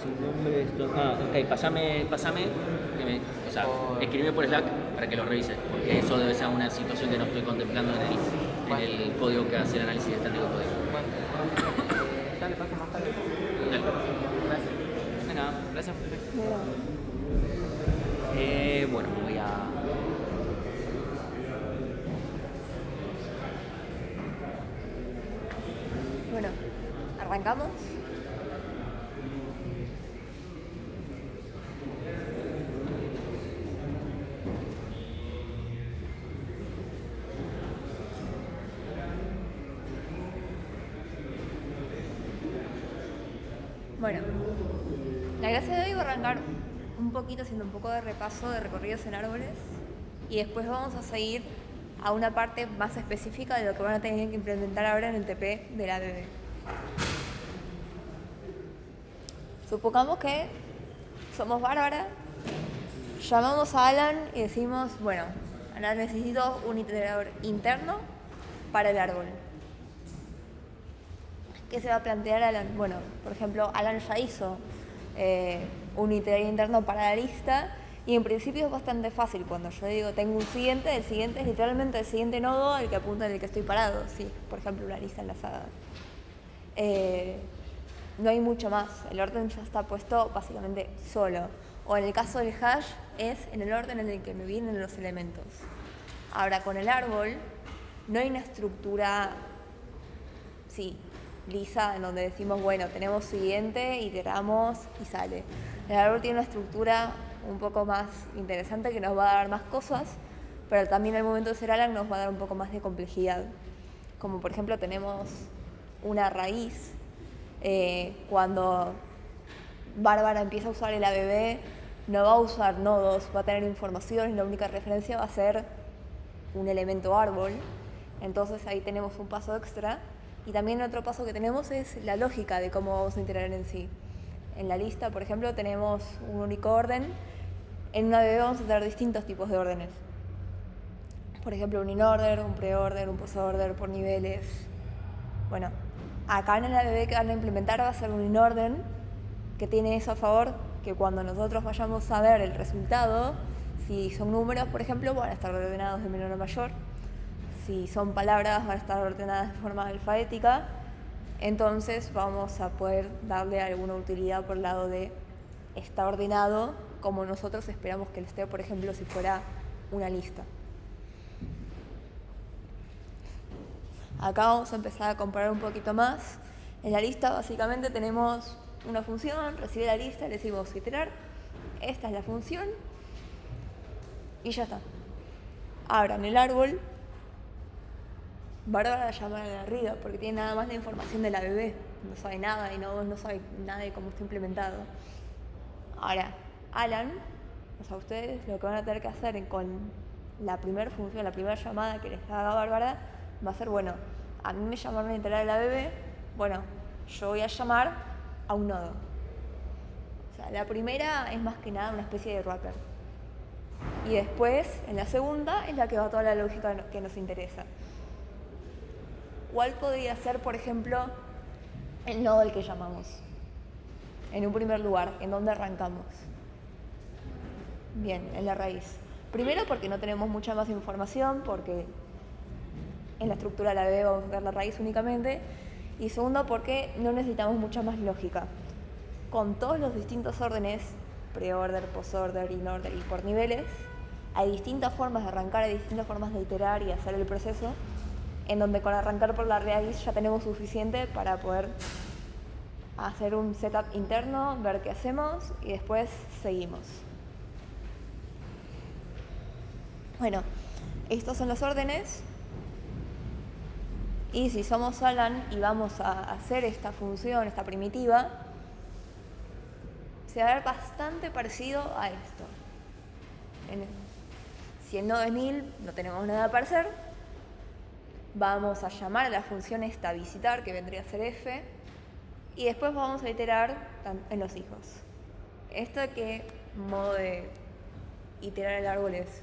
sin nombre, esto. Ah, ok, pasame, o sea, escribime por Slack para que lo revise, porque eso debe ser una situación que no estoy contemplando en el código que hace el análisis estático de código. Bueno, dale, pasa más tarde. Dale. Gracias. Venga, gracias. Bueno, voy a... Bueno, ¿arrancamos? Bueno, la clase de hoy va a arrancar un poquito haciendo un poco de repaso de recorridos en árboles y después vamos a seguir a una parte más específica de lo que van a tener que implementar ahora en el TP de la ABB. Supongamos que somos Bárbara, llamamos a Alan y decimos, bueno, Alan, necesito un iterador interno para el árbol. ¿Qué se va a plantear Alan? Bueno, por ejemplo, Alan ya hizo un iterador interno para la lista y en principio es bastante fácil. Cuando yo digo tengo un siguiente, el siguiente es literalmente el siguiente nodo al que apunta en el que estoy parado. Sí, por ejemplo, una lista enlazada. No hay mucho más, el orden ya está puesto básicamente solo. O en el caso del hash es en el orden en el que me vienen los elementos. Ahora, con el árbol no hay una estructura, sí, lisa, en donde decimos, bueno, tenemos siguiente, iteramos y sale. El árbol tiene una estructura un poco más interesante que nos va a dar más cosas, pero también al momento de ser Alan nos va a dar un poco más de complejidad. Como por ejemplo tenemos una raíz, cuando Bárbara empieza a usar el ABB, no va a usar nodos, va a tener información y la única referencia va a ser un elemento árbol. Entonces ahí tenemos un paso extra. Y también otro paso que tenemos es la lógica de cómo vamos a integrar en sí. En la lista, por ejemplo, tenemos un único orden. En una ABB vamos a tener distintos tipos de órdenes. Por ejemplo, un in-order, un pre-order, un post-order por niveles. Bueno, acá en el ABB que van a implementar va a ser un in-order que tiene eso a favor, que cuando nosotros vayamos a ver el resultado, si son números, por ejemplo, van a estar ordenados de menor a mayor. Si son palabras, van a estar ordenadas de forma alfabética. Entonces vamos a poder darle alguna utilidad por el lado de está ordenado como nosotros esperamos que esté, por ejemplo, si fuera una lista. Acá vamos a empezar a comparar un poquito más. En la lista básicamente tenemos una función, recibe la lista, le decimos iterar, esta es la función y ya está. Ahora en el árbol, Bárbara la llama de arriba porque tiene nada más la información de la bebé, no sabe nada y no sabe nada de cómo está implementado. Ahora, Alan, o sea, ustedes lo que van a tener que hacer con la primera función, la primera llamada que les haga Bárbara, va a ser, bueno, a mí me llamaron a integrar a la bebé, bueno, yo voy a llamar a un nodo. O sea, la primera es más que nada una especie de wrapper. Y después, en la segunda, es la que va toda la lógica que nos interesa. ¿Cuál podría ser, por ejemplo, el nodo al que llamamos? En un primer lugar, ¿en dónde arrancamos? Bien, en la raíz. Primero porque no tenemos mucha más información, porque en la estructura de la B vamos a ver la raíz únicamente. Y segundo porque no necesitamos mucha más lógica. Con todos los distintos órdenes, pre-order, post-order, in-order y por niveles, hay distintas formas de arrancar, hay distintas formas de iterar y hacer el proceso, en donde con arrancar por la raíz ya tenemos suficiente para poder hacer un setup interno, ver qué hacemos y después seguimos. Bueno, estos son los órdenes. Y si somos Alan y vamos a hacer esta función, esta primitiva, se va a ver bastante parecido a esto. Si el nodo es nil, no tenemos nada para hacer. Vamos a llamar a la función esta visitar, que vendría a ser f, y después vamos a iterar en los hijos. ¿Esto qué modo de iterar el árbol es?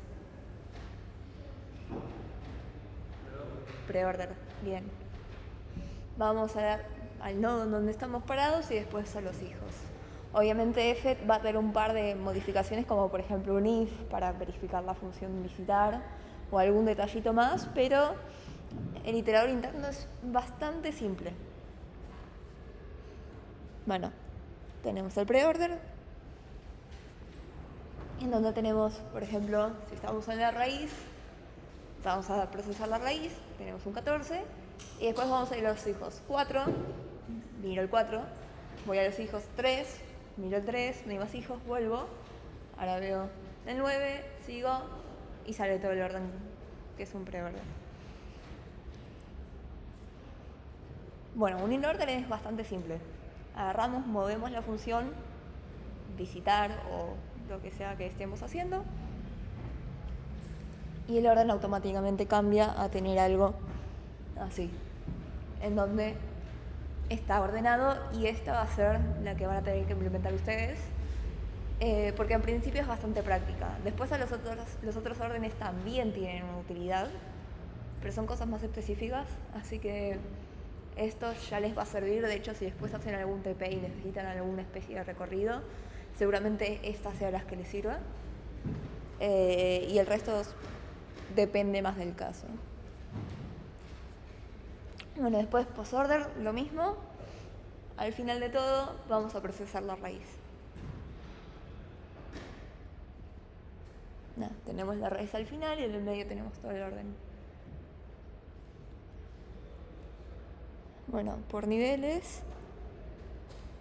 Pre-order, bien. Vamos a dar al nodo en donde estamos parados y después a los hijos. Obviamente f va a tener un par de modificaciones como por ejemplo un if para verificar la función visitar o algún detallito más, pero el iterador interno es bastante simple. Bueno, tenemos el preorder, en donde tenemos, por ejemplo, si estamos en la raíz, vamos a procesar la raíz, tenemos un 14, y después vamos a ir a los hijos 4, miro el 4, voy a los hijos 3, miro el 3, no hay más hijos, vuelvo, ahora veo el 9, sigo, y sale todo el orden, que es un preorden. Bueno, un inorden es bastante simple. Agarramos, movemos la función visitar o lo que sea que estemos haciendo y el orden automáticamente cambia a tener algo así, en donde está ordenado y esta va a ser la que van a tener que implementar ustedes, porque en principio es bastante práctica. Después los otros órdenes también tienen una utilidad, pero son cosas más específicas, así que esto ya les va a servir. De hecho, si después hacen algún TP y necesitan alguna especie de recorrido, seguramente esta sea las que les sirva, y el resto depende más del caso. Bueno, después posorder, lo mismo. Al final de todo vamos a procesar la raíz. Tenemos la raíz al final y en el medio tenemos todo el orden. Bueno, por niveles.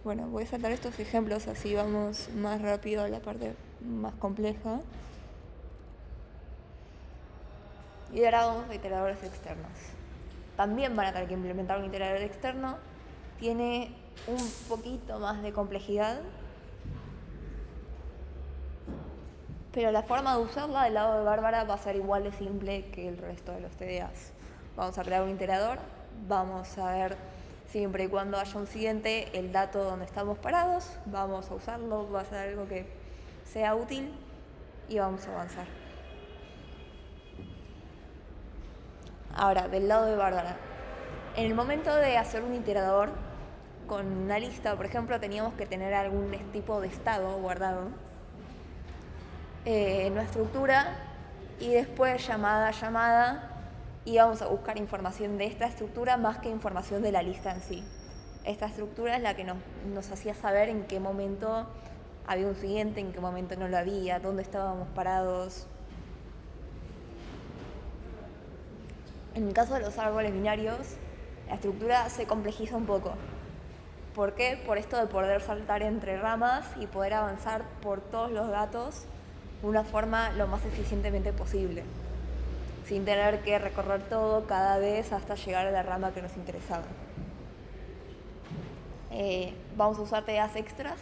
Bueno, voy a saltar estos ejemplos, así vamos más rápido a la parte más compleja. Y ahora vamos a iteradores externos. También van a tener que implementar un iterador externo. Tiene un poquito más de complejidad, pero la forma de usarla del lado de Bárbara va a ser igual de simple que el resto de los TDAs. Vamos a crear un iterador, vamos a ver siempre y cuando haya un siguiente el dato donde estamos parados, vamos a usarlo, va a ser algo que sea útil y vamos a avanzar. Ahora, del lado de Bárbara, en el momento de hacer un iterador con una lista, por ejemplo, teníamos que tener algún tipo de estado guardado en una estructura y después llamada y vamos a buscar información de esta estructura más que información de la lista en sí. Esta estructura es la que nos hacía saber en qué momento había un siguiente, en qué momento no lo había, dónde estábamos parados. En el caso de los árboles binarios, la estructura se complejiza un poco. ¿Por qué? Por esto de poder saltar entre ramas y poder avanzar por todos los datos de una forma lo más eficientemente posible, sin tener que recorrer todo cada vez hasta llegar a la rama que nos interesaba. Vamos a usar TDAs extras.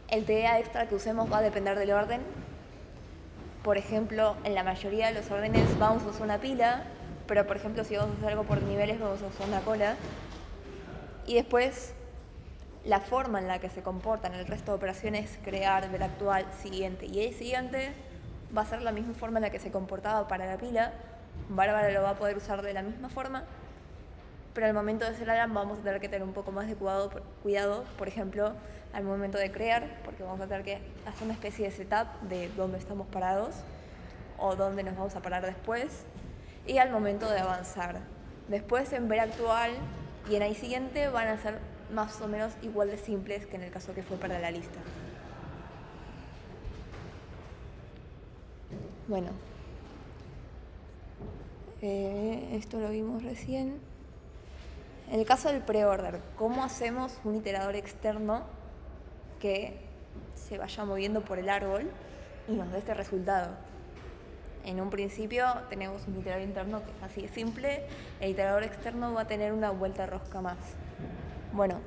El TDA extra que usemos va a depender del orden. Por ejemplo, en la mayoría de los órdenes vamos a usar una pila, pero por ejemplo si vamos a hacer algo por niveles vamos a usar una cola. Y después la forma en la que se comportan el resto de operaciones, crear, ver actual, siguiente y el siguiente, va a ser la misma forma en la que se comportaba para la pila. Bárbara lo va a poder usar de la misma forma, pero al momento de hacer Alan vamos a tener que tener un poco más de cuidado, por ejemplo, al momento de crear, porque vamos a tener que hacer una especie de setup de dónde estamos parados o dónde nos vamos a parar después, y al momento de avanzar. Después en ver actual y en ahí siguiente van a ser más o menos igual de simples que en el caso que fue para la lista. Bueno, esto lo vimos recién. En el caso del preorder, ¿cómo hacemos un iterador externo que se vaya moviendo por el árbol y nos dé este resultado? En un principio tenemos un iterador interno que es así de simple, el iterador externo va a tener una vuelta rosca más. Bueno,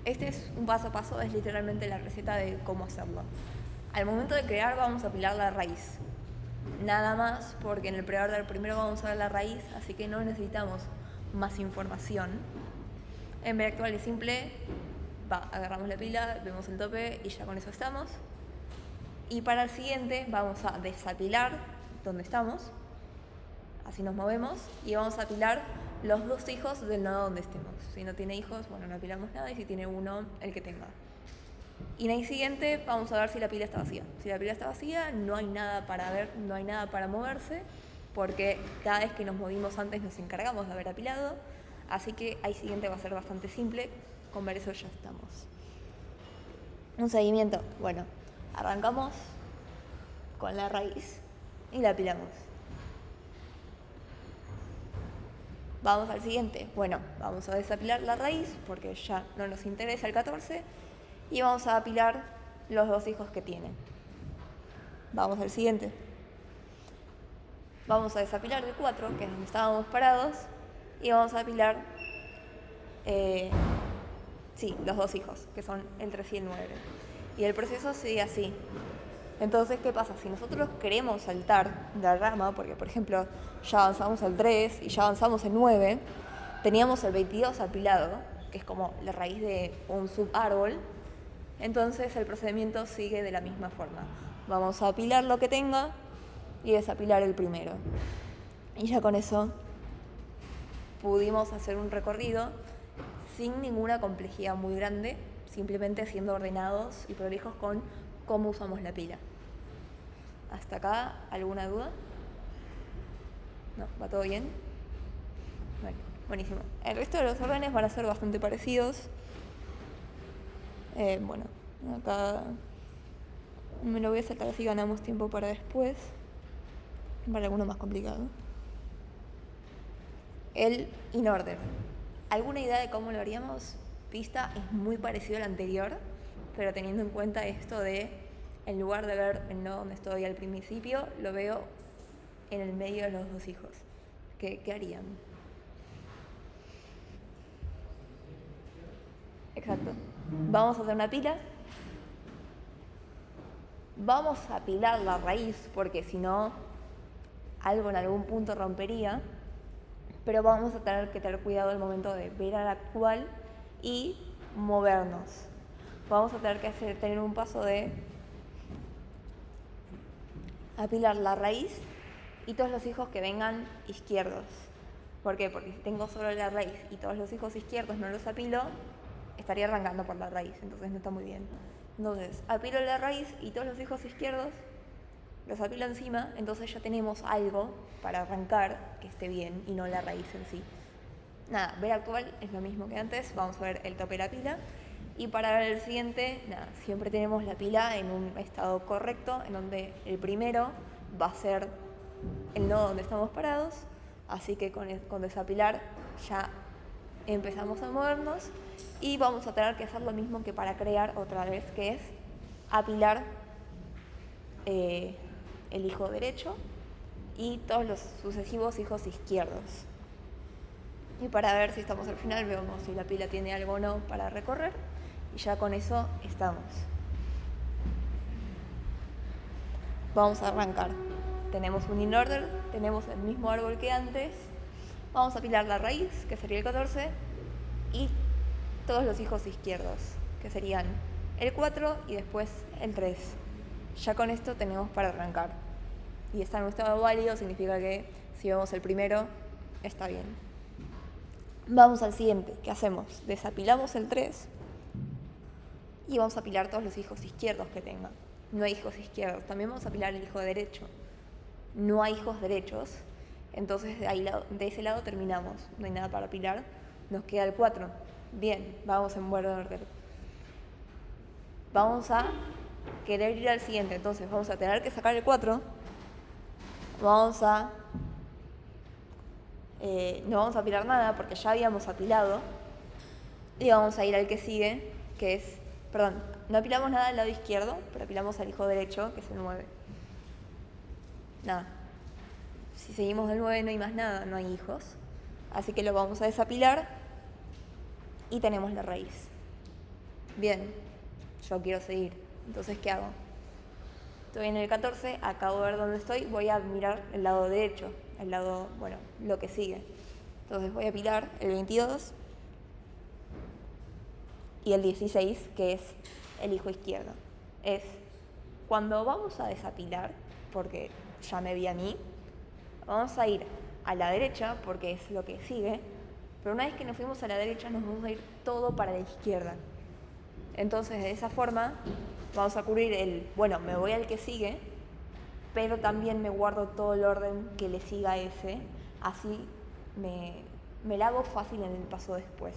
este es un paso a paso, es literalmente la receta de cómo hacerlo. Al momento de crear vamos a apilar la raíz. Nada más, porque en el preorder primero vamos a ver la raíz, así que no necesitamos más información. En ver actual es simple, agarramos la pila, vemos el tope y ya con eso estamos. Y para el siguiente vamos a desapilar donde estamos, así nos movemos, y vamos a apilar los 2 hijos del nodo donde estemos. Si no tiene hijos, bueno, no apilamos nada, y si tiene uno, el que tenga. Y en el siguiente vamos a ver si la pila está vacía. Si la pila está vacía, no hay nada para ver, no hay nada para moverse, porque cada vez que nos movimos antes nos encargamos de haber apilado, así que ahí siguiente va a ser bastante simple, con ver eso ya estamos. Un seguimiento, bueno, arrancamos con la raíz y la apilamos. Vamos al siguiente, bueno, vamos a desapilar la raíz porque ya no nos interesa el 14 y vamos a apilar los 2 hijos que tiene. Vamos al siguiente. Vamos a desapilar el 4, que es donde estábamos parados, y vamos a apilar los 2 hijos, que son el 3 y el 9. Y el proceso sigue así. Entonces, ¿qué pasa? Si nosotros queremos saltar de la rama, porque por ejemplo ya avanzamos al 3 y ya avanzamos al 9, teníamos el 22 apilado, que es como la raíz de un subárbol, entonces el procedimiento sigue de la misma forma. Vamos a apilar lo que tenga y desapilar el primero. Y ya con eso pudimos hacer un recorrido sin ninguna complejidad muy grande, simplemente siendo ordenados y prolijos con cómo usamos la pila. ¿Hasta acá alguna duda? ¿No? ¿Va todo bien? Bueno, buenísimo. El resto de los órdenes van a ser bastante parecidos. Bueno, acá me lo voy a saltar así ganamos tiempo para después. Para alguno más complicado. El in order. ¿Alguna idea de cómo lo haríamos? Pista es muy parecido al anterior, pero teniendo en cuenta esto de, en lugar de ver el nodo donde estoy al principio, lo veo en el medio de los 2 hijos. ¿Qué harían? Exacto. Vamos a hacer una pila. Vamos a apilar la raíz, porque si no, algo en algún punto rompería. Pero vamos a tener que tener cuidado al momento de ver al actual y movernos. Vamos a tener que tener un paso de apilar la raíz y todos los hijos que vengan izquierdos. ¿Por qué? Porque si tengo solo la raíz y todos los hijos izquierdos no los apilo, estaría arrancando por la raíz, entonces no está muy bien. Entonces, apilo la raíz y todos los hijos izquierdos los apilo encima, entonces ya tenemos algo para arrancar que esté bien y no la raíz en sí. Nada, ver actual es lo mismo que antes, vamos a ver el tope de la pila. Y para ver el siguiente, nada, siempre tenemos la pila en un estado correcto, en donde el primero va a ser el nodo donde estamos parados, así que con desapilar ya empezamos a movernos y vamos a tener que hacer lo mismo que para crear otra vez, que es apilar el hijo derecho y todos los sucesivos hijos izquierdos. Y para ver si estamos al final, vemos si la pila tiene algo o no para recorrer y ya con eso estamos. Vamos a arrancar. Tenemos un in order, tenemos el mismo árbol que antes. Vamos a apilar la raíz, que sería el 14, y todos los hijos izquierdos, que serían el 4 y después el 3. Ya con esto tenemos para arrancar. Y está en un estado válido, significa que si vemos el primero, está bien. Vamos al siguiente. ¿Qué hacemos? Desapilamos el 3 y vamos a apilar todos los hijos izquierdos que tenga. No hay hijos izquierdos. También vamos a apilar el hijo derecho. No hay hijos derechos. Entonces de ese lado terminamos. No hay nada para apilar. Nos queda el 4. Bien, vamos en buen orden. Vamos a querer ir al siguiente. Entonces vamos a tener que sacar el 4. No vamos a apilar nada porque ya habíamos apilado. Y vamos a ir al que sigue, que es... Perdón, no apilamos nada al lado izquierdo, pero apilamos al hijo derecho, que es el 9. Nada. Si seguimos del 9 no hay más nada, no hay hijos. Así que lo vamos a desapilar y tenemos la raíz. Bien, yo quiero seguir. Entonces, ¿qué hago? Estoy en el 14, acabo de ver dónde estoy, voy a mirar el lado derecho, el lado, bueno, lo que sigue. Entonces voy a apilar el 22 y el 16, que es el hijo izquierdo. Es cuando vamos a desapilar, porque ya me vi a mí, vamos a ir a la derecha, porque es lo que sigue, Pero una vez que nos fuimos a la derecha, nos vamos a ir todo para la izquierda. Entonces, de esa forma, vamos a cubrir bueno, me voy al que sigue, pero también me guardo todo el orden que le siga a ese, así me la hago fácil en el paso después.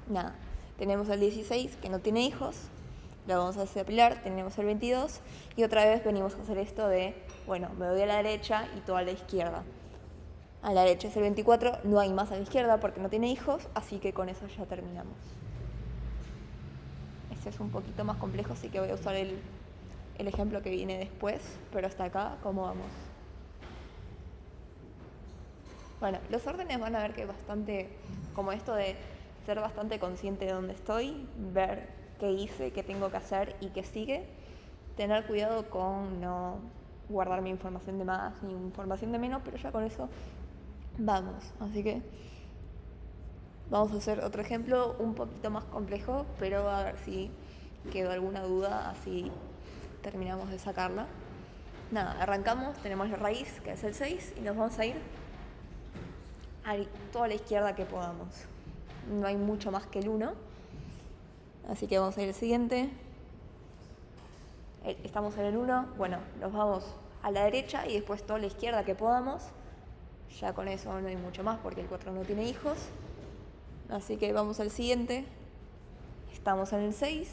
Nada, tenemos el 16 que no tiene hijos, lo vamos a desapilar, tenemos el 22 y otra vez venimos a hacer esto de, bueno, me voy a la derecha y todo a la izquierda. A la derecha es el 24, no hay más a la izquierda porque no tiene hijos, así que con eso ya terminamos. Este es un poquito más complejo, así que voy a usar el ejemplo que viene después, pero hasta acá, ¿cómo vamos? Bueno, los órdenes van a ver que es bastante, como esto de ser bastante consciente de dónde estoy, ver qué hice, qué tengo que hacer y qué sigue, tener cuidado con no guardar mi información de más ni información de menos, pero ya con eso vamos. Así que vamos a hacer otro ejemplo un poquito más complejo, pero a ver si quedó alguna duda, así terminamos de sacarla. Nada, arrancamos, tenemos la raíz que es el 6 y nos vamos a ir a toda la izquierda que podamos. No hay mucho más que el 1, así que vamos a ir al siguiente. Estamos en el 1, bueno, nos vamos a la derecha y después toda la izquierda que podamos. Ya con eso no hay mucho más porque el 4 no tiene hijos, así que vamos al siguiente. Estamos en el 6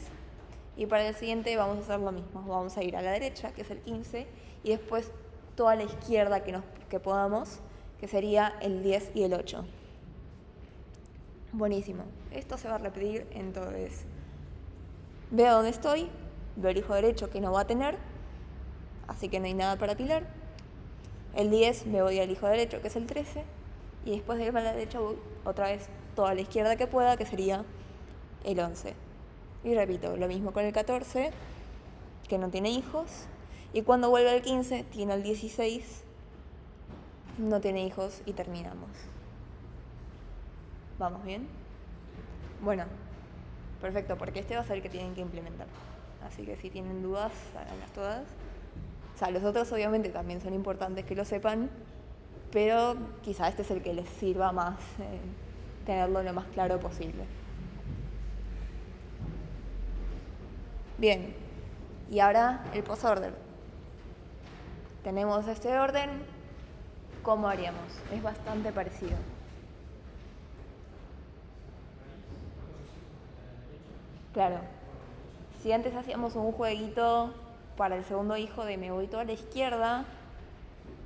y para el siguiente vamos a hacer lo mismo, vamos a ir a la derecha que es el 15 y después toda la izquierda que podamos, que sería el 10 y el 8. Buenísimo. Esto se va a repetir, entonces veo dónde estoy, veo el hijo derecho que no va a tener, así que no hay nada para apilar. El 10 me voy al hijo derecho que es el 13 y después de irme a la derecha voy otra vez toda la izquierda que pueda, que sería el 11. Y repito, lo mismo con el 14, que no tiene hijos, y cuando vuelve al 15 tiene el 16, no tiene hijos y terminamos. ¿Vamos bien? Bueno, perfecto, porque este va a ser el que tienen que implementar. Así que si tienen dudas, háganlas todas. O sea, los otros obviamente también son importantes que lo sepan, pero quizá este es el que les sirva más tenerlo lo más claro posible. Bien, y ahora el post-order. Tenemos este orden, ¿cómo haríamos? Es bastante parecido. Claro, si antes hacíamos un jueguito para el segundo hijo de me voy toda a la izquierda,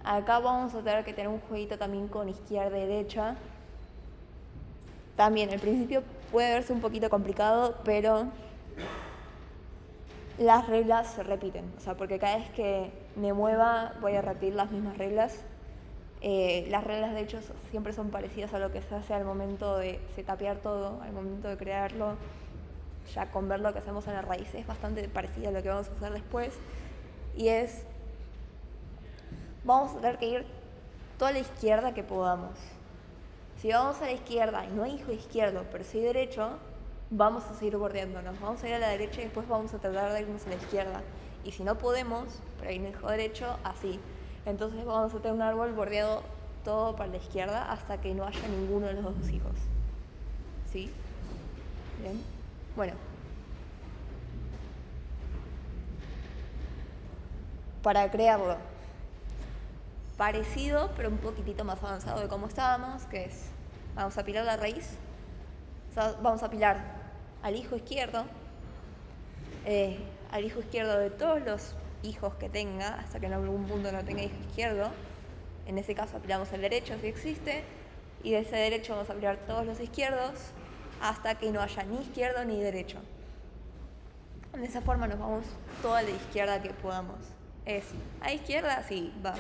acá vamos a tener que tener un jueguito también con izquierda y derecha. También al principio puede verse un poquito complicado, pero las reglas se repiten. O sea, porque cada vez que me mueva voy a repetir las mismas reglas. Las reglas de hecho siempre son parecidas a lo que se hace al momento de setapear todo, al momento de crearlo. Ya con ver lo que hacemos en la raíz es bastante parecido a lo que vamos a hacer después, y vamos a tener que ir toda la izquierda que podamos. Si vamos a la izquierda y no hay hijo izquierdo, pero sí derecho, vamos a seguir bordeándonos, vamos a ir a la derecha y después vamos a tratar de irnos a la izquierda. Y si no podemos, pero hay un hijo derecho, así. Entonces vamos a tener un árbol bordeado todo para la izquierda hasta que no haya ninguno de los dos hijos. ¿Sí? Bien. Bueno, para crearlo, parecido pero un poquitito más avanzado de cómo estábamos, que es, vamos a apilar la raíz, o sea, vamos a apilar al hijo izquierdo de todos los hijos que tenga, hasta que en algún punto no tenga hijo izquierdo. En ese caso apilamos el derecho si existe, y de ese derecho vamos a apilar todos los izquierdos, hasta que no haya ni izquierdo ni derecho. De esa forma nos vamos toda la izquierda que podamos. ¿Hay izquierda? Sí, va.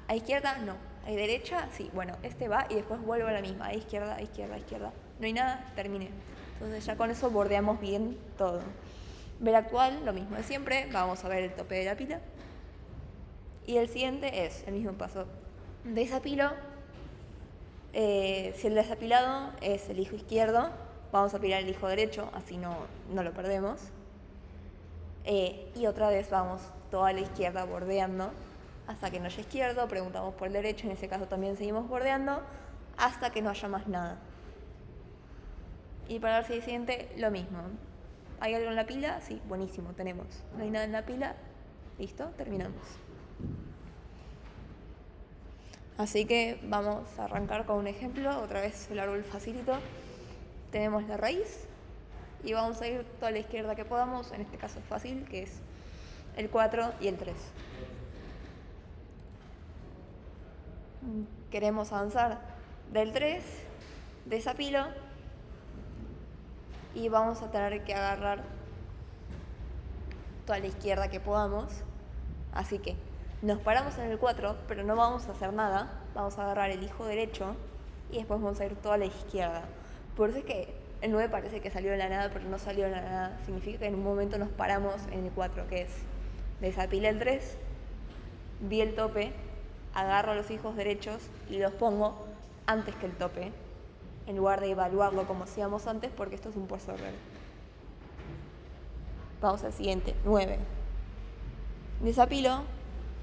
¿Hay izquierda? No. ¿Hay derecha? Sí. Bueno, este va y después vuelvo a la misma. ¿Hay izquierda? Izquierda, izquierda. No hay nada, terminé. Entonces ya con eso bordeamos bien todo. Ver actual, lo mismo de siempre. Vamos a ver el tope de la pila. Y el siguiente es el mismo paso. Desapilo. Si el desapilado es el hijo izquierdo, vamos a apilar el hijo derecho, así no lo perdemos. Y otra vez vamos toda la izquierda bordeando hasta que no haya izquierdo, preguntamos por el derecho, en ese caso también seguimos bordeando hasta que no haya más nada. Y para el siguiente, lo mismo. ¿Hay algo en la pila? Sí, buenísimo, tenemos. ¿No hay nada en la pila? Listo, terminamos. Así que vamos a arrancar con un ejemplo. Otra vez el árbol facilito. Tenemos la raíz y vamos a ir toda la izquierda que podamos. En este caso es fácil, que es el 4 y el 3. Queremos avanzar del 3, desapilo, y vamos a tener que agarrar toda la izquierda que podamos. Así que nos paramos en el 4, pero no vamos a hacer nada. Vamos a agarrar el hijo derecho y después vamos a ir toda la izquierda. Por eso es que el 9 parece que salió de la nada, pero no salió de la nada. Significa que en un momento nos paramos en el 4, que es desapilé el 3, vi el tope, agarro los hijos derechos y los pongo antes que el tope, en lugar de evaluarlo como hacíamos antes, porque esto es un post-order. Vamos al siguiente, 9. Desapilo,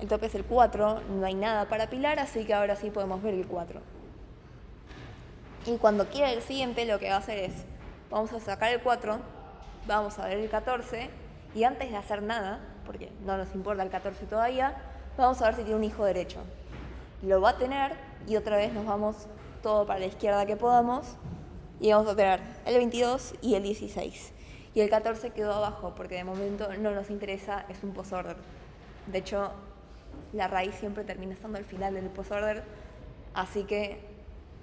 el tope es el 4, no hay nada para apilar, así que ahora sí podemos ver el 4. Y cuando quiera el siguiente, lo que va a hacer es, vamos a sacar el 4, vamos a ver el 14, y antes de hacer nada, porque no nos importa el 14 todavía, vamos a ver si tiene un hijo derecho. Lo va a tener, y otra vez nos vamos todo para la izquierda que podamos, y vamos a tener el 22 y el 16. Y el 14 quedó abajo, porque de momento no nos interesa, es un post-order. De hecho, la raíz siempre termina estando al final del post-order, así que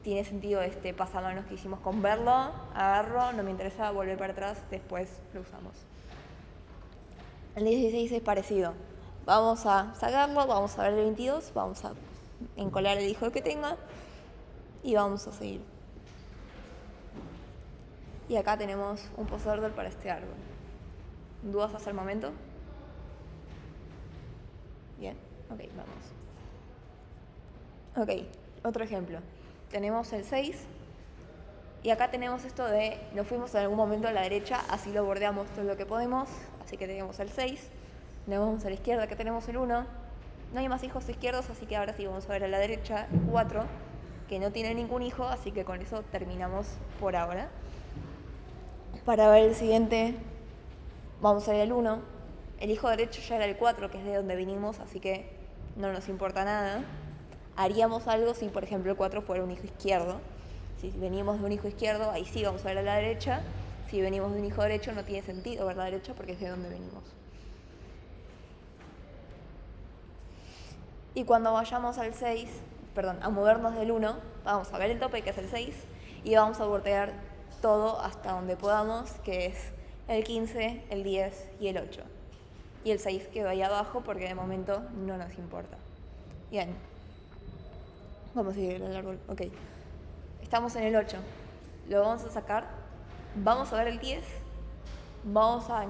tiene sentido este pasamanos que hicimos con verlo, agarro, no me interesa volver para atrás, después lo usamos. El 16 es parecido. Vamos a sacarlo, vamos a ver el 22, vamos a encolar el hijo que tenga y vamos a seguir. Y acá tenemos un post-order para este árbol. ¿Dudas hasta el momento? Bien, ok, vamos. Ok, otro ejemplo. Tenemos el 6 y acá tenemos esto de nos fuimos en algún momento a la derecha, así lo bordeamos todo lo que podemos, así que tenemos el 6. Nos vamos a la izquierda, que tenemos el 1. No hay más hijos izquierdos, así que ahora sí vamos a ver a la derecha el 4, que no tiene ningún hijo, así que con eso terminamos por ahora. Para ver el siguiente, vamos a ver el 1. El hijo derecho ya era el 4, que es de donde vinimos, así que no nos importa nada. Haríamos algo si, por ejemplo, el 4 fuera un hijo izquierdo. Si venimos de un hijo izquierdo, ahí sí vamos a ver a la derecha. Si venimos de un hijo derecho, no tiene sentido ver la derecha porque es de donde venimos. Y cuando vayamos al 6, a movernos del 1, vamos a ver el tope, que es el 6, y vamos a voltear todo hasta donde podamos, que es el 15, el 10 y el 8. Y el 6 quedó ahí abajo porque de momento no nos importa. Bien. Vamos a seguir el árbol. Ok. Estamos en el 8. Lo vamos a sacar. Vamos a ver el 10. Vamos a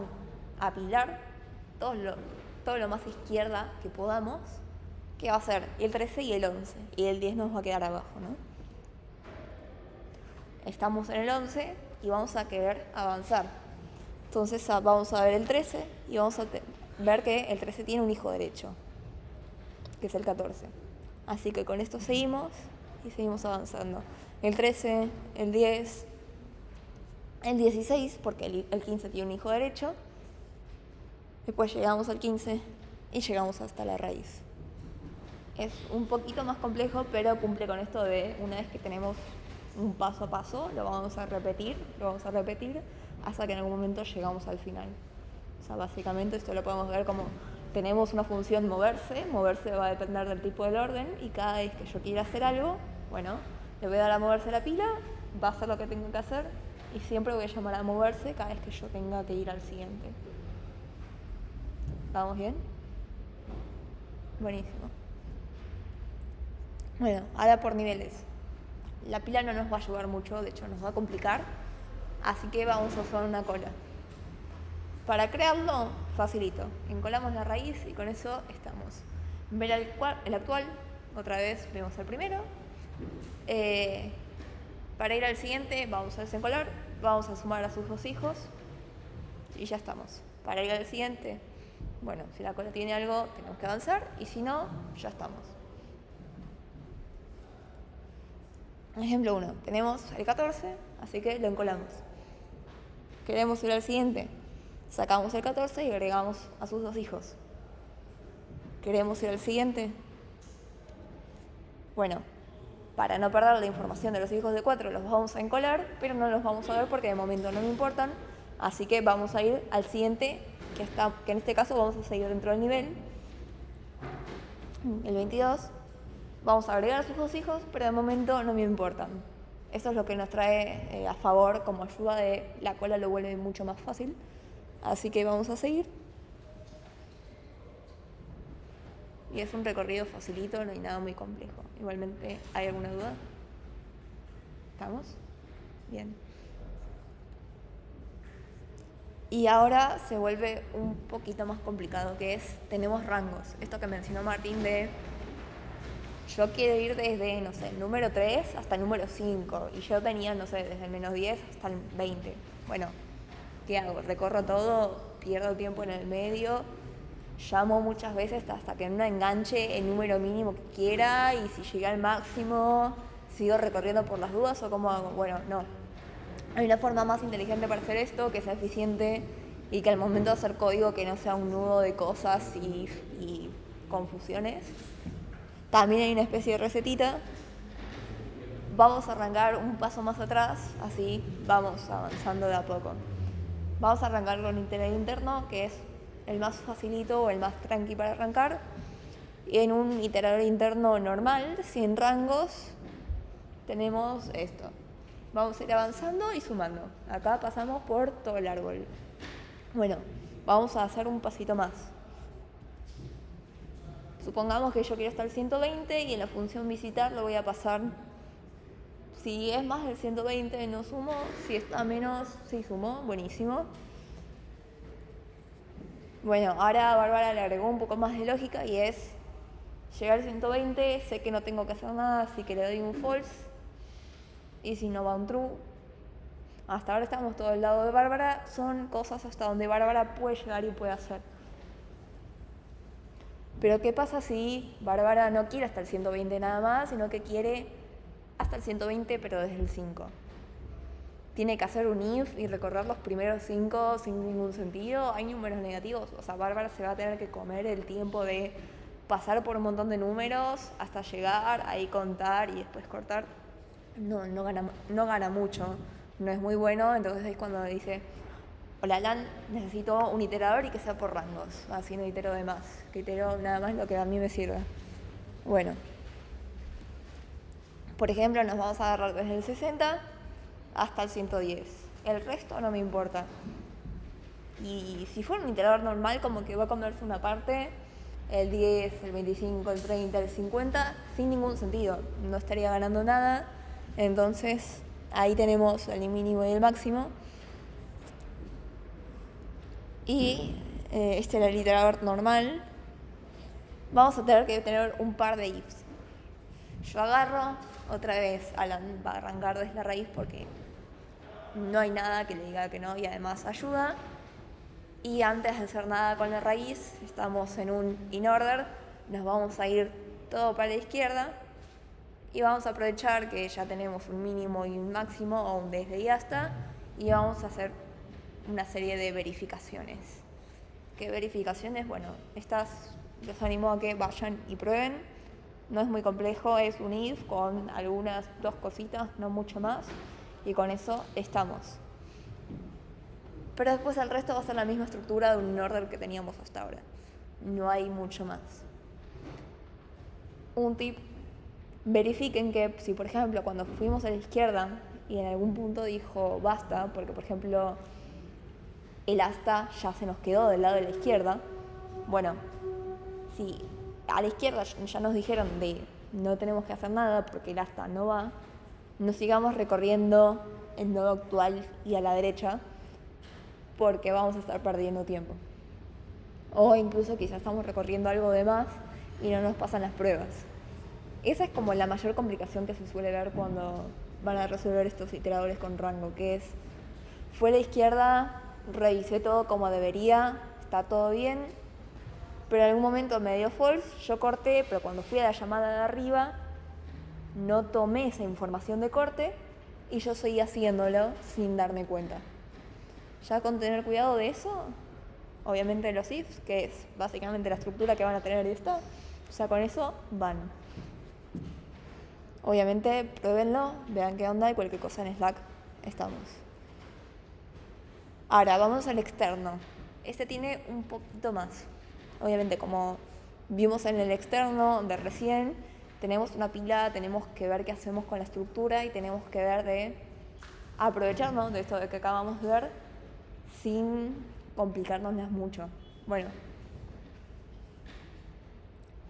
apilar todo lo más izquierda que podamos, que va a ser el 13 y el 11. Y el 10 nos va a quedar abajo, ¿no? Estamos en el 11 y vamos a querer avanzar. Entonces vamos a ver el 13 y vamos a ver que el 13 tiene un hijo derecho, que es el 14. Así que con esto seguimos y seguimos avanzando. El 13, el 10, el 16, porque el 15 tiene un hijo derecho. Después llegamos al 15 y llegamos hasta la raíz. Es un poquito más complejo, pero cumple con esto de una vez que tenemos un paso a paso, lo vamos a repetir hasta que en algún momento llegamos al final. O sea, básicamente esto lo podemos ver como tenemos una función moverse va a depender del tipo del orden y cada vez que yo quiera hacer algo, bueno, le voy a dar a moverse la pila, va a hacer lo que tengo que hacer y siempre voy a llamar a moverse cada vez que yo tenga que ir al siguiente. ¿Vamos bien? Buenísimo. Bueno, ahora por niveles. La pila no nos va a ayudar mucho, de hecho nos va a complicar, así que vamos a usar una cola. Para crearlo, facilito. Encolamos la raíz y con eso estamos. Ver el actual, otra vez vemos el primero. Para ir al siguiente, vamos a desencolar, vamos a sumar a sus dos hijos y ya estamos. Para ir al siguiente, bueno, si la cola tiene algo, tenemos que avanzar y si no, ya estamos. Ejemplo 1, tenemos el 14, así que lo encolamos. Queremos ir al siguiente, sacamos el 14 y agregamos a sus 2 hijos. Queremos ir al siguiente. Bueno, para no perder la información de los hijos de 4 los vamos a encolar, pero no los vamos a ver porque de momento no me importan, así que vamos a ir al siguiente, que en este caso vamos a seguir dentro del nivel, el 22. Vamos a agregar a sus 2 hijos, pero de momento no me importan. Eso es lo que nos trae a favor como ayuda de la cola, lo vuelve mucho más fácil. Así que vamos a seguir. Y es un recorrido facilito, no hay nada muy complejo. Igualmente, ¿hay alguna duda? ¿Estamos? Bien. Y ahora se vuelve un poquito más complicado, que es, tenemos rangos. Esto que mencionó Martín de, yo quiero ir desde, no sé, el número 3 hasta el número 5. Y yo tenía, no sé, desde el menos 10 hasta el 20. Bueno, ¿qué hago? Recorro todo, pierdo tiempo en el medio, llamo muchas veces hasta que no enganche el número mínimo que quiera, y si llegué al máximo, sigo recorriendo por las dudas, o cómo hago. Bueno, no. Hay una forma más inteligente para hacer esto, que sea eficiente y que al momento de hacer código que no sea un nudo de cosas y confusiones. También hay una especie de recetita. Vamos a arrancar un paso más atrás, así vamos avanzando de a poco. Vamos a arrancar con iterador interno, que es el más facilito o el más tranqui para arrancar. Y en un iterador interno normal, sin rangos, tenemos esto. Vamos a ir avanzando y sumando. Acá pasamos por todo el árbol. Bueno, vamos a hacer un pasito más. Supongamos que yo quiero estar al 120 y en la función visitar lo voy a pasar. Si es más del 120 no sumo, si está menos, sí sumo, buenísimo. Bueno, ahora Bárbara le agregó un poco más de lógica y es llegar al 120, sé que no tengo que hacer nada, así que le doy un false. Y si no va un true. Hasta ahora estamos todo del lado de Bárbara, son cosas hasta donde Bárbara puede llegar y puede hacer. Pero ¿qué pasa si Bárbara no quiere hasta el 120 nada más, sino que quiere hasta el 120 pero desde el 5? Tiene que hacer un if y recorrer los primeros 5 sin ningún sentido. Hay números negativos, o sea, Bárbara se va a tener que comer el tiempo de pasar por un montón de números hasta llegar, ahí contar y después cortar. No gana mucho, no es muy bueno, entonces es cuando dice, hola Lan, necesito un iterador y que sea por rangos, así no itero de más, que itero nada más lo que a mí me sirve. Bueno, por ejemplo, nos vamos a agarrar desde el 60 hasta el 110, el resto no me importa. Y si fuera un iterador normal, como que va a comerse una parte, el 10, el 25, el 30, el 50, sin ningún sentido, no estaría ganando nada. Entonces, ahí tenemos el mínimo y el máximo. Y este era el iterador normal. Vamos a tener que tener un par de ifs. Yo agarro, otra vez Alan va a arrancar desde la raíz porque no hay nada que le diga que no y además ayuda. Y antes de hacer nada con la raíz, estamos en un in order, nos vamos a ir todo para la izquierda. Y vamos a aprovechar que ya tenemos un mínimo y un máximo, o un desde y hasta, y vamos a hacer una serie de verificaciones. ¿Qué verificaciones? Bueno, estas los animo a que vayan y prueben. No es muy complejo, es un if con algunas 2 cositas, no mucho más, y con eso estamos. Pero después el resto va a ser la misma estructura de un order que teníamos hasta ahora. No hay mucho más. Un tip. Verifiquen que si, por ejemplo, cuando fuimos a la izquierda y en algún punto dijo basta, porque, por ejemplo, el hasta ya se nos quedó del lado de la izquierda, bueno, si a la izquierda ya nos dijeron de no tenemos que hacer nada porque el hasta no va, no sigamos recorriendo el nodo actual y a la derecha porque vamos a estar perdiendo tiempo. O incluso quizás estamos recorriendo algo de más y no nos pasan las pruebas. Esa es como la mayor complicación que se suele ver cuando van a resolver estos iteradores con rango, que es, fue a la izquierda, revisé todo como debería, está todo bien, pero en algún momento me dio false, yo corté, pero cuando fui a la llamada de arriba, no tomé esa información de corte y yo seguí haciéndolo sin darme cuenta. Ya con tener cuidado de eso, obviamente los ifs, que es básicamente la estructura que van a tener esto, ya con eso van. Obviamente pruébenlo, vean qué onda y cualquier cosa en Slack estamos. Ahora vamos al externo. Este tiene un poquito más. Obviamente como vimos en el externo de recién, tenemos una pila, tenemos que ver qué hacemos con la estructura y tenemos que ver de aprovecharnos de esto que acabamos de ver sin complicárnoslas mucho. Bueno,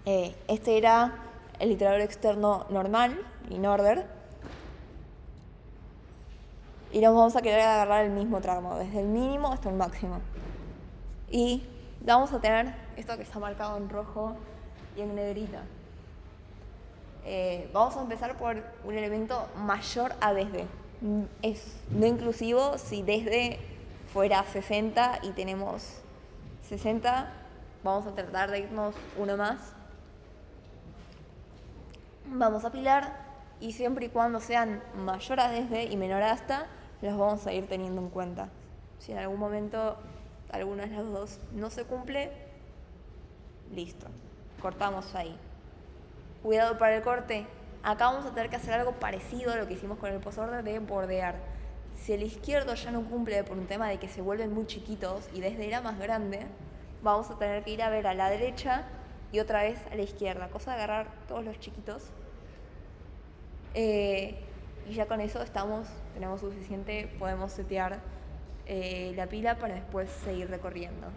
este era el iterador externo normal, in order, y nos vamos a querer agarrar el mismo tramo, desde el mínimo hasta el máximo. Y vamos a tener esto que está marcado en rojo y en negrita. Vamos a empezar por un elemento mayor a desde. Es no inclusivo si desde fuera 60 y tenemos 60, vamos a tratar de irnos uno más. Vamos a apilar y siempre y cuando sean mayor a desde y menor a hasta, los vamos a ir teniendo en cuenta. Si en algún momento alguna de las dos no se cumple, listo, cortamos ahí. Cuidado para el corte. Acá vamos a tener que hacer algo parecido a lo que hicimos con el posorden de bordear. Si el izquierdo ya no cumple por un tema de que se vuelven muy chiquitos y desde era más grande, vamos a tener que ir a ver a la derecha y otra vez a la izquierda, cosa de agarrar todos los chiquitos. Y ya con eso tenemos suficiente, podemos setear la pila para después seguir recorriendo.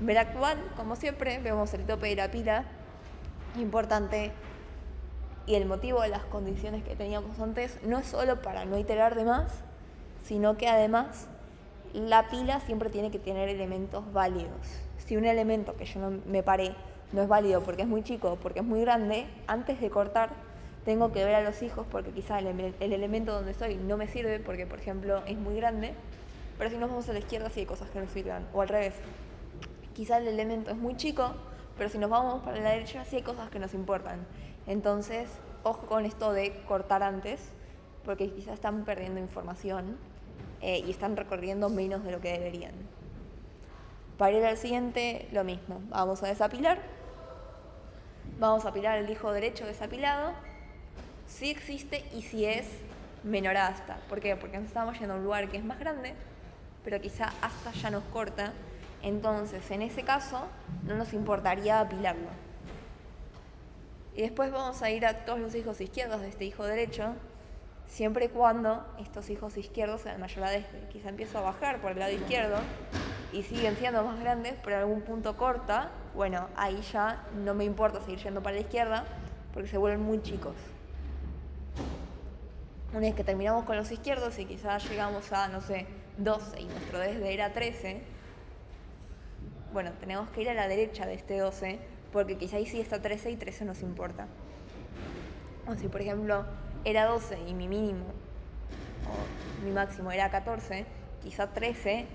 Ver actual, como siempre, vemos el tope de la pila, importante, y el motivo de las condiciones que teníamos antes no es solo para no iterar de más, sino que además la pila siempre tiene que tener elementos válidos. Si un elemento que yo no me paré no es válido porque es muy chico, porque es muy grande, antes de cortar tengo que ver a los hijos porque quizá el elemento donde estoy no me sirve porque, por ejemplo, es muy grande, pero si nos vamos a la izquierda sí hay cosas que nos sirvan, o al revés. Quizá el elemento es muy chico, pero si nos vamos para la derecha sí hay cosas que nos importan. Entonces, ojo con esto de cortar antes, porque quizá están perdiendo información y están recorriendo menos de lo que deberían. Para ir al siguiente, lo mismo. Vamos a desapilar. Vamos a apilar el hijo derecho desapilado. Si existe y si es menor a hasta. ¿Por qué? Porque nos estamos yendo a un lugar que es más grande, pero quizá hasta ya nos corta. Entonces, en ese caso, no nos importaría apilarlo. Y después vamos a ir a todos los hijos izquierdos de este hijo derecho, siempre y cuando estos hijos izquierdos sean mayor a desde. Quizá empiezo a bajar por el lado izquierdo y siguen siendo más grandes, pero en algún punto corta, bueno, ahí ya no me importa seguir yendo para la izquierda porque se vuelven muy chicos. Una vez que terminamos con los izquierdos y quizás llegamos a, 12 y nuestro desde era 13, bueno, tenemos que ir a la derecha de este 12 porque quizá ahí sí está 13 y 13 nos importa. O si, por ejemplo, era 12 y mi mínimo o mi máximo era 14, quizá 13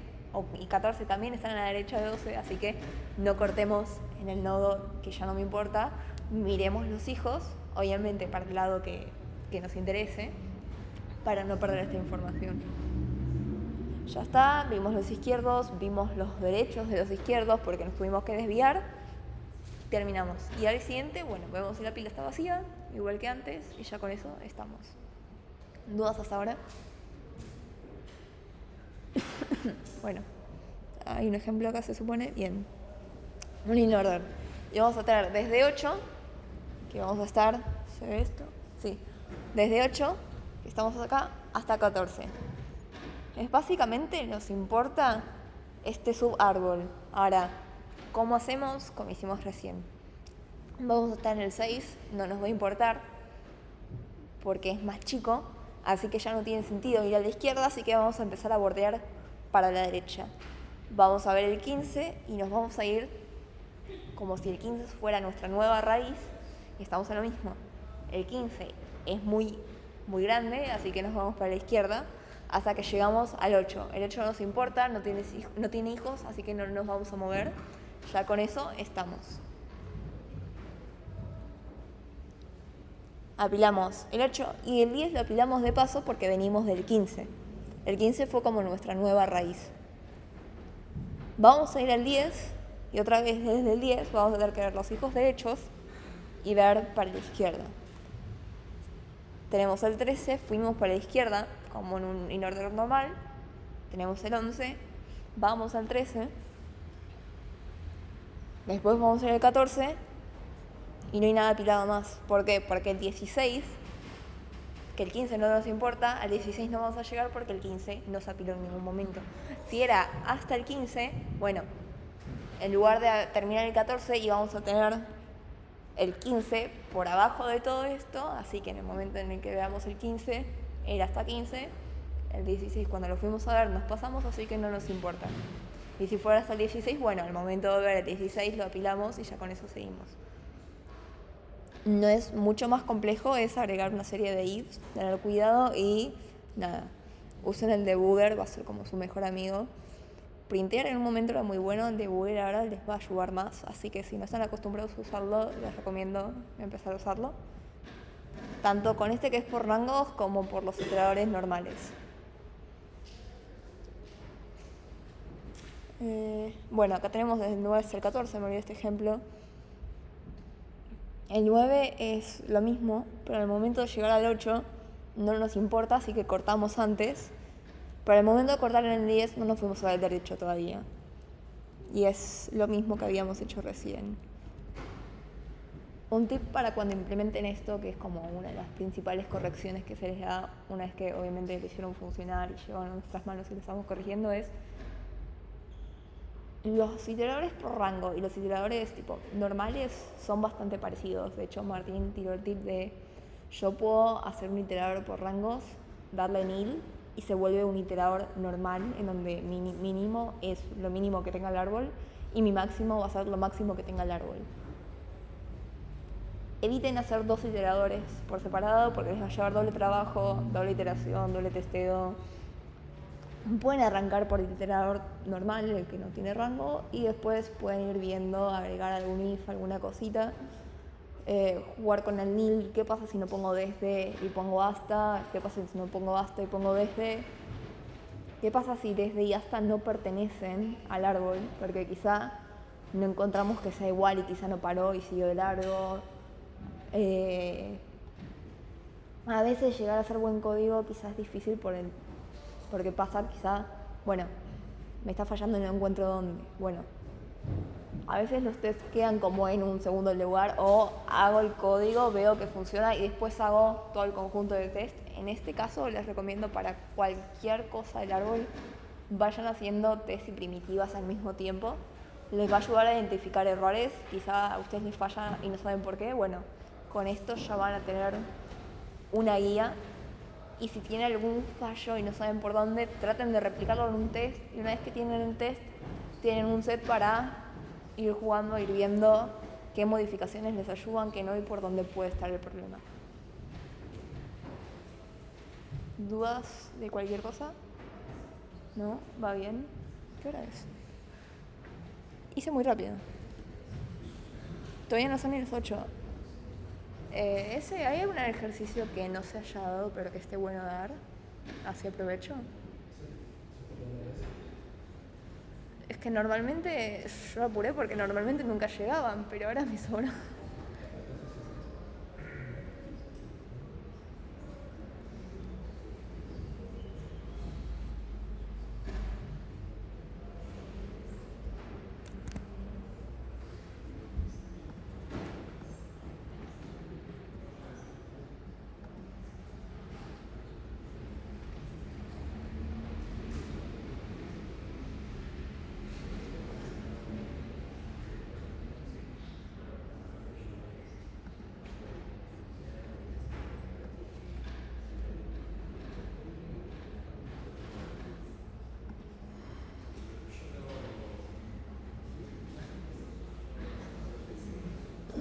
y 14 también están a la derecha de 12, así que no cortemos en el nodo que ya no me importa, miremos los hijos, obviamente para el lado que nos interese, para no perder esta información. Ya está, vimos los izquierdos, vimos los derechos de los izquierdos porque nos tuvimos que desviar, terminamos. Y al siguiente, bueno, vemos si la pila está vacía, igual que antes, y ya con eso estamos. ¿Dudas hasta ahora? Bueno, hay un ejemplo acá, se supone, bien. Un in order. Y vamos a tener desde 8, que vamos a estar, ¿se ve esto? Sí, desde 8, que estamos acá, hasta 14. Básicamente nos importa este subárbol. Ahora, ¿cómo hacemos? Como hicimos recién. Vamos a estar en el 6, no nos va a importar porque es más chico, así que ya no tiene sentido ir a la izquierda, así que vamos a empezar a bordear para la derecha. Vamos a ver el 15 y nos vamos a ir como si el 15 fuera nuestra nueva raíz y estamos en lo mismo. El 15 es muy, muy grande, así que nos vamos para la izquierda hasta que llegamos al 8. El 8 no nos importa, no tiene hijos, así que no nos vamos a mover. Ya con eso estamos. apilamos el 8 y el 10 lo apilamos de paso porque venimos del 15. El 15 fue como nuestra nueva raíz. Vamos a ir al 10 y otra vez desde el 10 vamos a tener que ver los hijos derechos y ver para la izquierda. Tenemos el 13, fuimos para la izquierda como en un in-order normal. Tenemos el 11, vamos al 13. Después vamos a ir al 14 y no hay nada apilado más. ¿Por qué? Porque el 16, que el 15 no nos importa, al 16 no vamos a llegar porque el 15 no se apiló en ningún momento. Si era hasta el 15, bueno, en lugar de terminar el 14 íbamos a tener el 15 por abajo de todo esto, así que en el momento en el que veamos el 15, era hasta 15, el 16 cuando lo fuimos a ver nos pasamos, así que no nos importa. Y si fuera hasta el 16, bueno, al momento de ver el 16 lo apilamos y ya con eso seguimos. No es mucho más complejo, es agregar una serie de ifs, tener cuidado y nada, usen el debugger, va a ser como su mejor amigo. Printear en un momento era muy bueno, el debugger ahora les va a ayudar más, así que si no están acostumbrados a usarlo, les recomiendo empezar a usarlo. Tanto con este que es por rangos como por los iteradores normales. Bueno, acá tenemos desde el 9 hasta el 14, me olvidé este ejemplo. El 9 es lo mismo, pero al momento de llegar al 8 no nos importa, así que cortamos antes. Pero al momento de cortar en el 10 no nos fuimos al derecho todavía. Y es lo mismo que habíamos hecho recién. Un tip para cuando implementen esto, que es como una de las principales correcciones que se les da una vez que obviamente lo hicieron funcionar y llevan a nuestras manos y lo estamos corrigiendo, es los iteradores por rango y los iteradores tipo normales son bastante parecidos. De hecho, Martín tiró el tip de yo puedo hacer un iterador por rangos, darle nil y se vuelve un iterador normal en donde mi mínimo es lo mínimo que tenga el árbol y mi máximo va a ser lo máximo que tenga el árbol. Eviten hacer dos iteradores por separado porque les va a llevar doble trabajo, doble iteración, doble testeo. Pueden arrancar por el iterador normal, el que no tiene rango, y después pueden ir viendo, agregar algún if, alguna cosita, jugar con el nil, qué pasa si no pongo desde y pongo hasta, qué pasa si no pongo hasta y pongo desde, qué pasa si desde y hasta no pertenecen al árbol, porque quizá no encontramos que sea igual y quizá no paró y siguió de largo. A veces llegar a ser buen código quizás es difícil porque pasa quizá, bueno, me está fallando y no encuentro dónde. Bueno, a veces los tests quedan como en un segundo lugar o hago el código, veo que funciona y después hago todo el conjunto de test. En este caso les recomiendo para cualquier cosa del árbol vayan haciendo test y primitivas al mismo tiempo. Les va a ayudar a identificar errores, quizá a ustedes les falla y no saben por qué. Bueno, con esto ya van a tener una guía. Y si tienen algún fallo y no saben por dónde, traten de replicarlo en un test. Y una vez que tienen un test, tienen un set para ir jugando, ir viendo qué modificaciones les ayudan, qué no y por dónde puede estar el problema. ¿Dudas de cualquier cosa? ¿No? ¿Va bien? ¿Qué hora es? Hice muy rápido. Todavía no son ni las 8. ¿Hay algún ejercicio que no se haya dado pero que esté bueno dar? ¿Así aprovecho? Es que normalmente yo apuré porque normalmente nunca llegaban, pero ahora me sobró.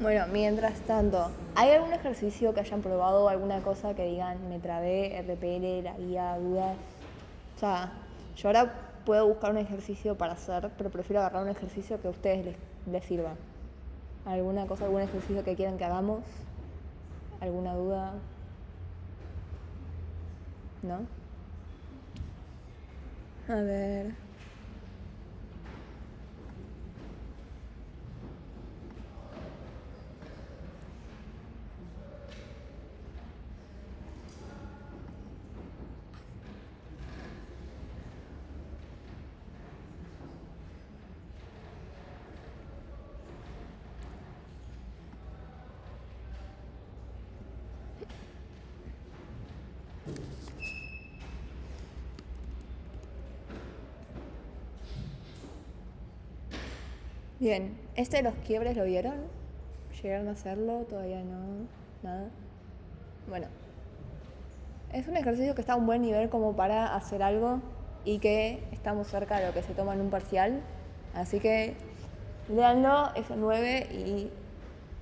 Bueno, mientras tanto, ¿hay algún ejercicio que hayan probado, alguna cosa que digan, me trabé, RPL, la guía, dudas? O sea, yo ahora puedo buscar un ejercicio para hacer, pero prefiero agarrar un ejercicio que a ustedes les sirva. ¿Alguna cosa, algún ejercicio que quieran que hagamos? ¿Alguna duda? ¿No? A ver. Bien, ¿este de los quiebres lo vieron? ¿Llegaron a hacerlo? Todavía no, nada. Bueno, es un ejercicio que está a un buen nivel como para hacer algo y que estamos cerca de lo que se toma en un parcial. Así que léanlo, es el 9 y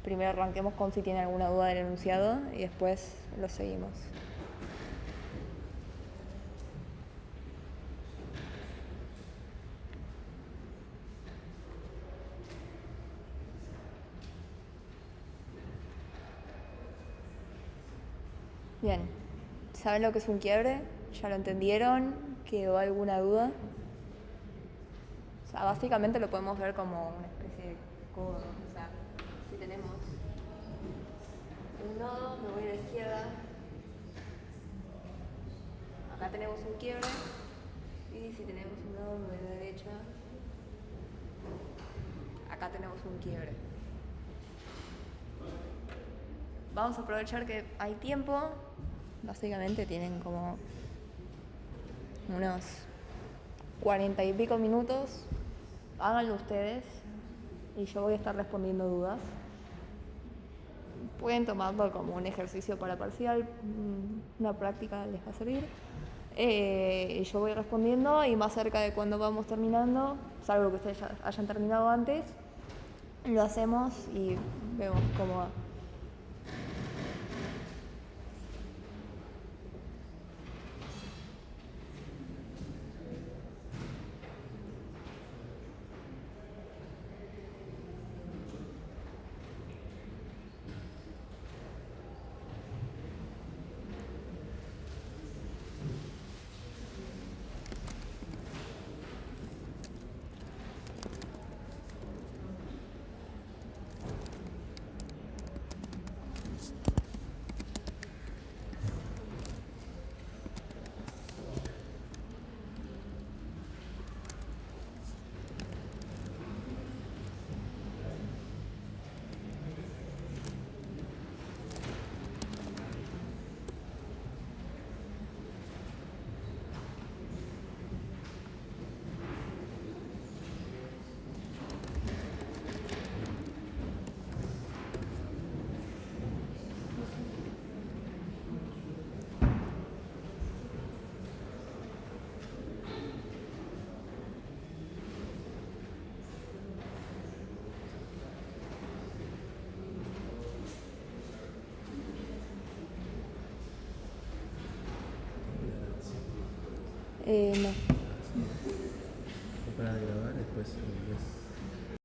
primero arranquemos con si tienen alguna duda del enunciado y después lo seguimos. Bien, ¿saben lo que es un quiebre? ¿Ya lo entendieron? ¿Quedó alguna duda? O sea, básicamente lo podemos ver como una especie de codo. O sea, si tenemos un nodo, me voy a la izquierda. Acá tenemos un quiebre. Y si tenemos un nodo, me voy a la derecha. Acá tenemos un quiebre. Vamos a aprovechar que hay tiempo. Básicamente tienen como unos 40 y pico minutos. Háganlo ustedes y yo voy a estar respondiendo dudas. Pueden tomarlo como un ejercicio para parcial, una práctica les va a servir. Y yo voy respondiendo y más cerca de cuando vamos terminando, salvo que ustedes ya hayan terminado antes, lo hacemos y vemos cómo va. No. Para grabar, después.